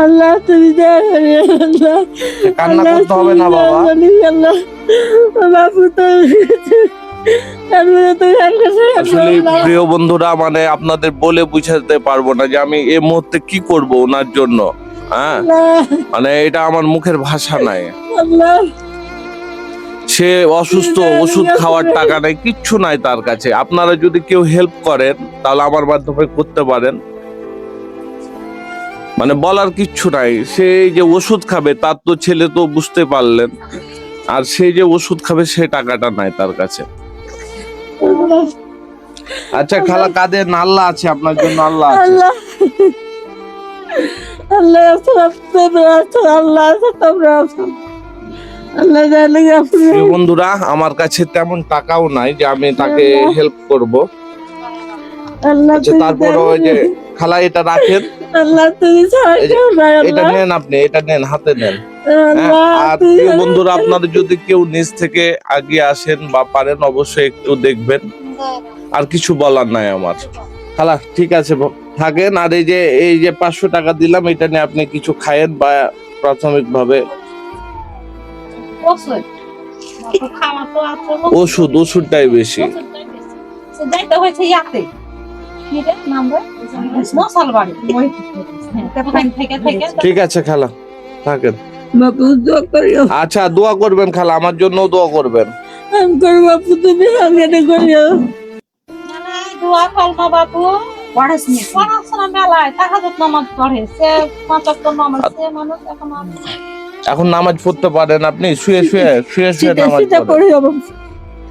আল্লাহ তুমি কান্না করতে হবে না বাবা। আসলে প্রিয় বন্ধুরা, মানে আপনাদের বলে বুঝাতে পারবো না যে আমি এই মুহূর্তে কি করব ওনার জন্য। হ্যাঁ, মানে এটা আমার মুখের ভাষা নাই। সে অসুস্থ, ওষুধ খাওয়ার টাকা নাই, কিচ্ছু নাই তার কাছে। আপনারা যদি কেউ হেল্প করেন তাহলে আমার মাধ্যমে করতে পারেন। মানে বলার কিচ্ছু নাই। সে যে ওষুধ খাবে তার তো ছেলে তো বুঝতে পারলেন, আর সে যে ওষুধ খাবে সে টাকাটা নাই তার কাছে। আচ্ছা খালা কাঁদেন, আল্লাহ আছে আপনার জন্য, আল্লাহ আছে। বন্ধুরা, আমার কাছে তেমন টাকাও নাই যে আমি তাকে হেল্প করব। আচ্ছা তারপরে ওই যে খালা এটা রাখেন, এটা নেন, আপনি এটা নেন, হাতে নেন। আর প্রিয় বন্ধুরা, আপনারা যদি কেউ নিজ থেকে এগিয়ে আসেন বা পারেন অবশ্যই একটু দেখবেন। আর কিছু বলার নাই আমার। খালা ঠিক আছে থাকেন। আর এই যে 500 টাকা দিলাম, এটা নিয়ে আপনি কিছু খায়েন বা প্রাথমিক ভাবে ওষুধটাই বেশি। ঠিক আছে খালা থাকেন। আচ্ছা দোয়া করবেন খালা, আমার জন্য দোয়া করবেন। বাপু তুমি দোয়া করবো বাপু। পড়াশোনা মেলায় তাহাজ্জুদ নামাজ পড়ে, সে 5 ওয়াক্ত নামাজ, সে মানুষ এখন নামাজ পড়তে পারেন আপনি? শুয়ে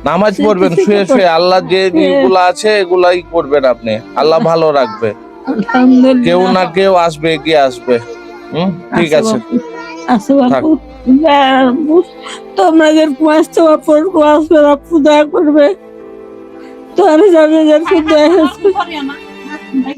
নামাজ পড়বেন, শুয়ে আল্লাহ যে নিয়মগুলো আছে এগুলাই করবেন আপনি। আল্লাহ ভালো রাখবে, কেউ না কেউ আসবে, এগিয়ে আসবে। ঠিক আছে তোমরা পূজা করবে তো আমি